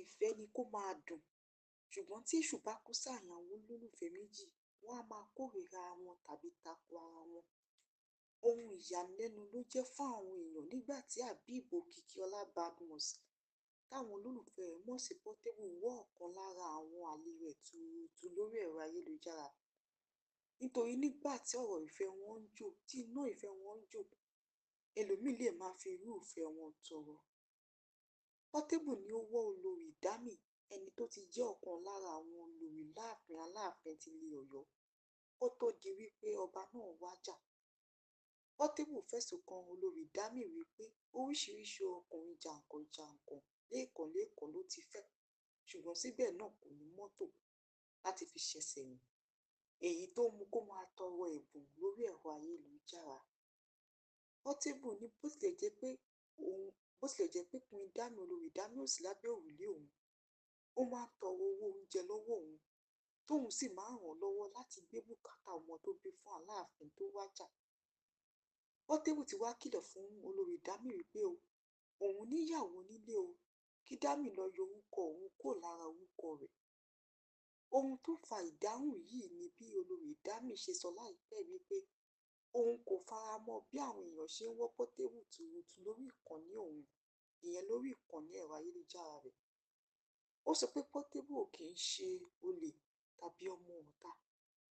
ìfẹ́ ni kó máa dùn, ṣùgbọ́n tí èṣù bá kó sáàrin àwọn olólùfẹ́ méjì, wọ́n á máa kórìíra wọn tàbí tako ara wọn. Ohun ìyàlẹ́nu ló jẹ́ fún àwọn èèyàn nígbà tí Habib Òkìkíọlá Badmus, táwọn olólùfẹ́ rẹ̀ mọ̀ sí Portable, wọ́ ọ̀kan lára àwọn àlè rẹ̀ tuurutu lórí ẹ̀rọ ayélujára. Nítorí nígbà tí ọ̀rọ̀ ìfẹ́ wọn ń jò, tí iná ìfẹ́ wọn ń jò, ẹlòmíì lè máa fi irú ìfẹ́ wọn tọrọ. Portable ni ó wọ́ olórí Dami, ẹni tó ti jẹ́ ọ̀kan lára àwọn olórí láàfin Aláàfin ti ilẹ̀ Ọ̀yọ́, kó tó di wípé ọba náà wájà. Portable fẹ̀sùn kan olórí Dami wípé oríṣiríṣi ọkùnrin jàǹkànjàǹkàn lẹ́ẹ̀kan ló ti fẹ́, ṣùgbọ́n síbẹ̀ náà kò ní mọ́tò láti fi ṣẹ̀sẹ̀ rìn, èyí tó mú kó máa tọrọ ẹ̀bùn lórí ẹ̀rọ ayélujára. Portable ní bó tilẹ̀ jẹ́ pé Queen Dami, olórí Dami ò sí lábẹ́ òrùlé òun, ó máa ń tọrọ owó oúnjẹ lọ́wọ́ òun, tóun sì máa ń ràn lọ́wọ́ láti gbé bùkátà ọmọ tó bí fún Aláàfin tó wájà. Portable ti wá kìlọ̀ fún olórí Dami wípé òun níyàwó nílé o, kí Dami lọ yọ orúkọ òun kúrò lára orúkọ rẹ̀. Ohun tó fa ìdáhùn yìí ni bí olórí Dami ṣe sọ láìpẹ́ wípé òun kò fara mọ́ bí àwọn èèyàn ṣe ń wọ́ Portable tuurutu lórí ìkànnì òun, ìyẹn lórí ìkànnì ẹ̀rọ ayélujára rẹ̀. Ó sọ pé Portable ò kì í ṣe olè tàbí ọmọ ọ̀tá,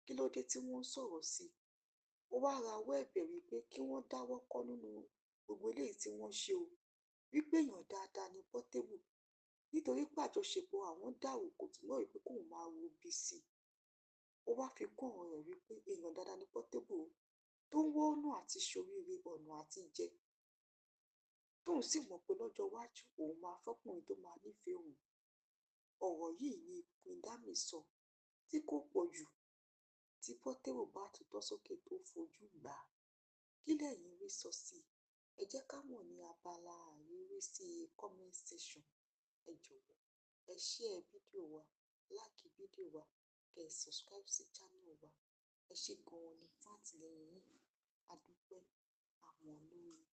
kí ló dé tí wọ́n ń sọ̀rọ̀ sí i. Ó wá rawọ́ ẹ̀bẹ̀ wípé kí wọ́n dáwọ́ kọ́ nínú gbogbo eléyìí tí wọ́n ṣe o, wípé èèyàn dáadáa ni Portable, nítorí pé àjọṣepọ̀ àwọn dàrú kò túmọ̀ wípé kóun máa wo bí sí i. Ó wá fi kún ọ̀rọ̀ rẹ̀ wípé èèyàn dáadáa ni Portable tó ń wá ọ̀nà àti ṣoríire, ọ̀nà àti jẹ, tóun sì mọ̀ pé lọ́jọ́ iwájú òun máa fọ́kùnrin tó máa nífẹ̀ẹ́ òun. Ọ̀rọ̀ yìí ni Queen Dami sọ tí kò pọ̀ jù, tí Portable bá tutọ́ sókè tó fojú gbà á. Kí lẹ̀yin rí sọ sí i? Ẹ jẹ́ ká mọ̀ ní abala àríwísí comment section. Ẹ jọ̀wọ́, ẹ share fídíò wa, like fídíò wa, kẹ́ ẹ subscribe sí channel wa. Ẹ ṣé gan-an ni fún àtìlẹ́yìn yín. A dúpẹ́, àmọ́ lórí.